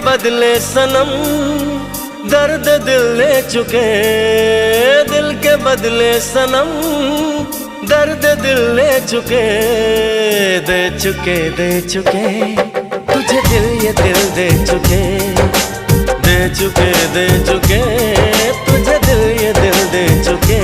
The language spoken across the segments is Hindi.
बदले सनम दर्द दिल ले चुके, दिल के बदले सनम दर्द दिल ले चुके, दे चुके दे चुके तुझे दिल, ये दिल दे चुके, दे चुके दे चुके तुझे दिल, ये दिल दे चुके।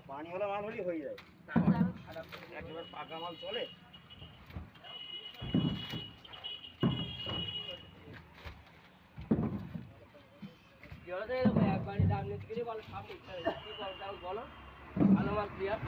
পানি হলে মাল হলেই হয়ে যায়, একেবারে পাকা মাল চলে। একবারই দাম নিতে গেলে বলো সব বলো ভালো মাল ক্লিয়ার।